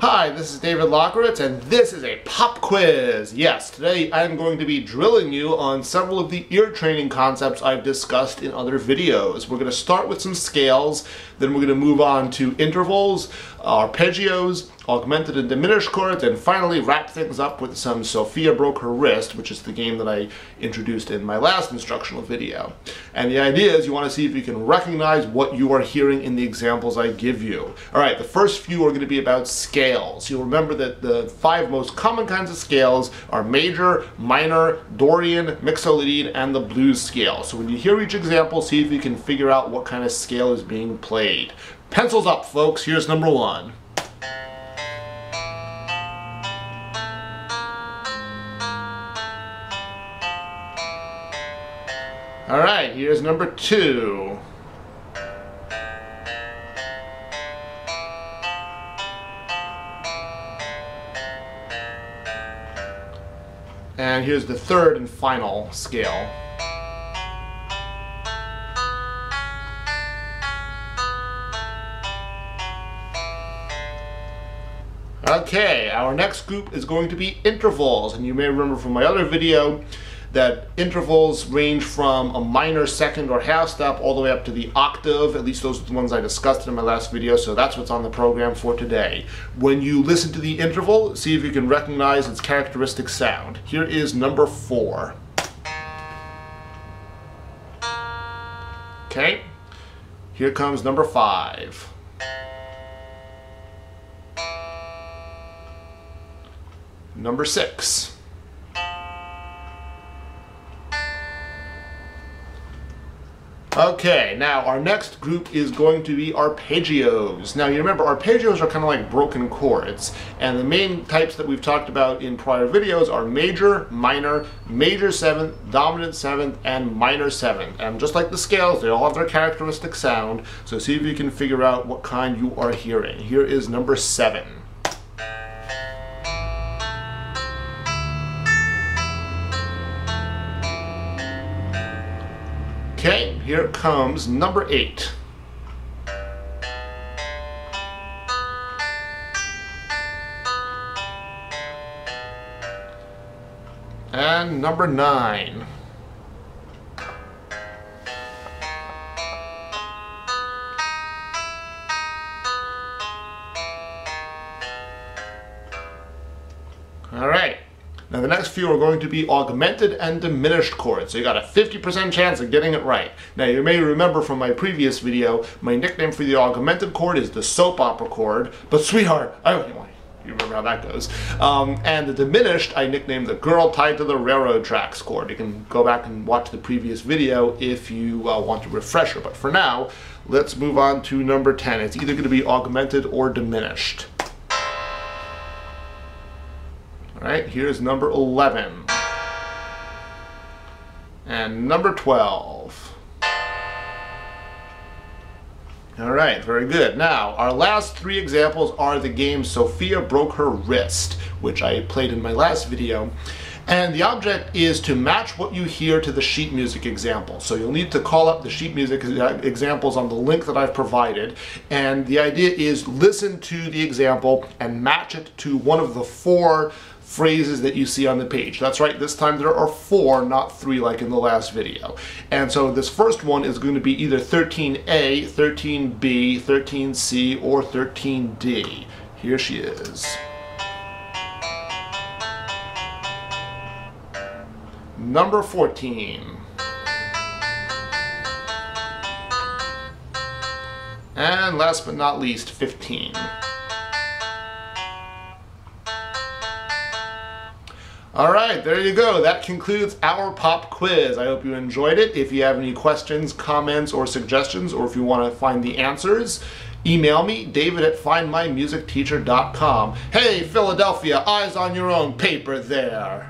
Hi, this is David Lockeritz, and this is a pop quiz. Yes, today I'm going to be drilling you on several of the ear training concepts I've discussed in other videos. We're going to start with some scales, then we're going to move on to intervals, arpeggios, augmented and diminished chords, and finally wrap things up with some Sophia Broke Her Wrist, which is the game that I introduced in my last instructional video. And the idea is you want to see if you can recognize what you are hearing in the examples I give you. Alright, the first few are going to be about scales. You'll remember that the 5 most common kinds of scales are major, minor, Dorian, Mixolydian, and the blues scale. So when you hear each example, see if you can figure out what kind of scale is being played. Pencils up, folks. Here's number 1. Alright, here's number 2. And here's the third and final scale. Okay, our next group is going to be intervals, and you may remember from my other video that intervals range from a minor second or half step all the way up to the octave. At least those are the ones I discussed in my last video, so that's what's on the program for today. When you listen to the interval, see if you can recognize its characteristic sound. Here is number 4. Okay, here comes number 5. Number 6. Okay, now our next group is going to be arpeggios. Now you remember arpeggios are kind of like broken chords, and the main types that we've talked about in prior videos are major, minor, major 7th, dominant 7th, and minor 7th. And just like the scales, they all have their characteristic sound, so see if you can figure out what kind you are hearing. Here is number 7. Okay, here comes number 8. And number 9. All right. Now the next few are going to be augmented and diminished chords, so you got a 50% chance of getting it right. Now you may remember from my previous video, my nickname for the augmented chord is the soap opera chord, but sweetheart, you remember how that goes. And the diminished, I nicknamed the girl tied to the railroad tracks chord. You can go back and watch the previous video if you want a refresher, but for now, let's move on to number 10. It's either going to be augmented or diminished. Alright, here's number 11. And number 12. Alright, very good. Now, our last 3 examples are the game Sophia Broke Her Wrist, which I played in my last video. And the object is to match what you hear to the sheet music example. So you'll need to call up the sheet music examples on the link that I've provided. And the idea is listen to the example and match it to one of the 4 phrases that you see on the page. That's right, this time there are 4, not 3 like in the last video. And so this first one is going to be either 13A, 13B, 13C, or 13D. Here she is. Number 14. And last but not least, 15. Alright, there you go. That concludes our pop quiz. I hope you enjoyed it. If you have any questions, comments, or suggestions, or if you want to find the answers, email me, david@findmymusicteacher.com. Hey, Philadelphia, eyes on your own paper there.